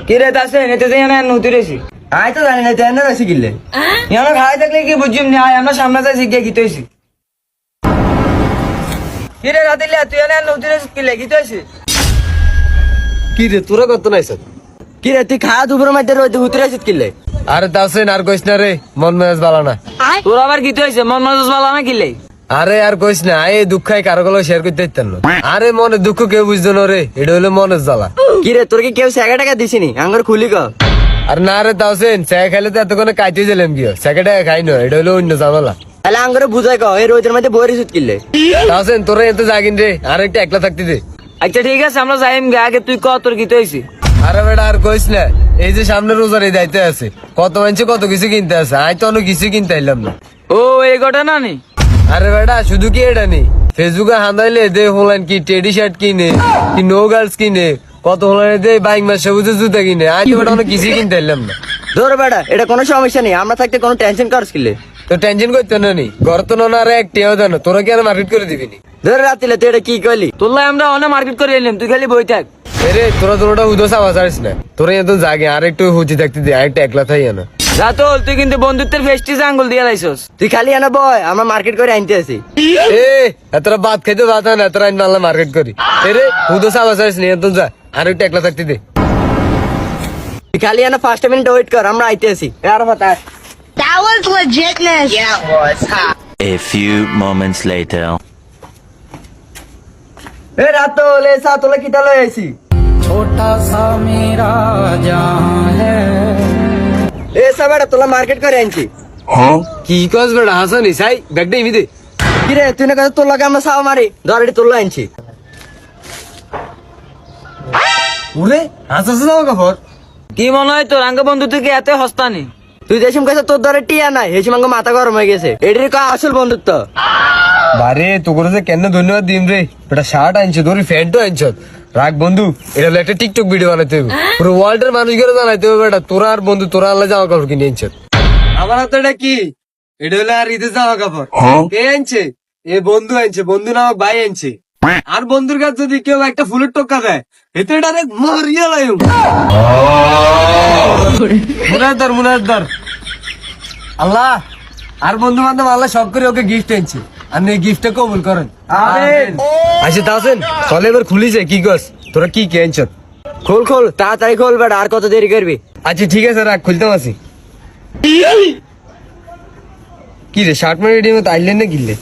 কি রে দাসে নেতে যাই না নতুন রেছি আয় তো জানি না তেন বেশি কিনলে আমরা খাই থাকলে কি বুঝিম না আমরা সামনে যাই শিখে গীত হয়েছি কি রে রাতিলে তুই না নতুন রেছি কি লেগিত হয়েছি কি রে তোরা কত নাইছ কি রে তুই খাওয়া দুপুরের মধ্যে রোদ উতরে আসিস কিনলে আরে দাসেন আর কইস না রে মন মেজাজ ভালো না তোর আবার গীত হয়েছে মন মজা ভালো না কিলে আরে আর কইস না এই দুঃখাই কারো গলো শেয়ার করতে দিতেন না আরে মনে দুঃখ কেউ বুঝতো না রে এটা হলো মনের জ্বালা কি রে তোর কি কেউ 1 টাকা দিছিনি আঙ্গুর খুলি ক আর না রে দাসেন চা খাইলে তো এতক্ষণে কাইতে গেলাম গিয়ে সেকেন্ডে খাই না এটা হলো অন্য ঝামেলা তাহলে আঙ্গুর বুঝাই ক এই রোদের মধ্যে বই রিসুত কিনলে দাসেন তোরা এত জাগিন রে আর একটু একলা থাকতে দে আচ্ছা ঠিক আছে আমরা যাইম গে আগে তুই ক তোর গীত হয়েছি আরে বেটা আর কইস না এই যে সামনে রোজার এই দায়িত্বে আছে কত মানুষ কত কিছু কিনতে আছে আই তো অনেক কিছু কিনতে আইলাম না ও এই ঘটনা নি আরে বেটা শুধু কি এটা নেই ফেসবুকে হান্দাইলে দে হলেন কি টেডি শার্ট কিনে কি নো গার্লস কিনে কত হলেন দে বাইক মাস সবুজের জুতা কিনে আই তো বেটা অনেক কিছু কিনতে আইলাম না ধর বেটা এটা কোনো সমস্যা নেই আমরা থাকতে কোনো টেনশন করিস কিনলে তো টেনশন করতে না নি ঘর তো না আর এক টেও দেন তোরা কি আর মার্কেট করে দিবি নি ধর রাতিলে তুই এটা কি করলি তোল্লাই আমরা অনেক মার্কেট করে এলাম তুই খালি বই থাক এরে তোরা তোরা হুদোস আওয়াজ আসিস না তোরা এত জাগে আর একটু হুচি থাকতে দে আর একটা একলা থাই না রাতল তুই কিন্তু বন্ধুত্বের ফেস্টিজ আঙ্গুল দিয়ে লাইছস তুই খালি এনে বয় আমরা মার্কেট করে আনতে আসি এ এতরা ভাত খাইতে ভাত হয় না এতরা আইন মাল্লা মার্কেট করি এরে হুদোস আওয়াজ আসিস নি এত যা আর একটু একলা থাকতে দে তুই খালি এনে 5 মিনিট ওয়েট কর আমরা আইতে আসি আর কথা That was legitness. Yeah, it was. A few moments later. এ রাতল এ সাতলে কিটা লই আইছি ছোটা সা মেরা জাহান হ্যায় এ সবেটা তোলা মার্কেট করে আনছি কি কস বেটা হাসানি সাই ব্যাগটা ইমি দে কি রে তুই না কথা তোর লাগে আমরা সাও মারি ধর এটি তোলা আনছি ওরে হাসাস না কাপড় কি মনে হয় তোর আঙ্গ বন্ধু তুই কি এত হস্তানি তুই দেশম কাছে তোর ধরে টিয়া নাই হেসিম আঙ্গ মাথা গরম হয়ে গেছে এটির কা আসল বন্ধুত্ব বারে তোকে যে কেন ধন্যবাদ দিম রে বেটা শার্ট আনছো তোর প্যান্টও আনছো রাখ বন্ধু এটা হলো একটা টিকটক ভিডিও বানাইতে হবে পুরো ওয়ার্ল্ডের মানুষগুলো জানাইতে হবে বেটা তোরা আর বন্ধু তোরা আল্লাহ জামা কাপড় কিনে আনছো আমার হাতে এটা কি এটা হলো আর ঈদের জামা কাপড় কে আনছে এ বন্ধু আনছে বন্ধু নামক ভাই আনছে আর বন্ধুর কাছে যদি কেউ একটা ফুলের টোকা দেয় এতে এটা রে মরিয়া লাইম মুনাদ্দার আল্লাহ আর বন্ধু বান্ধব আল্লাহ সব করে ওকে গিফট আনছে আর এই গিফটটা কবুল করেন আচ্ছা তাহসেন চলে এবার খুলিছে কি গছ তোরা কি কে আনছ খোল খোল তাড়াতাড়ি খোল বেটা আর কত দেরি করবি আচ্ছা ঠিক আছে রাখ খুলতে আসি কি রে শার্ট মানে রেডি মতো আইলেন না কিনলে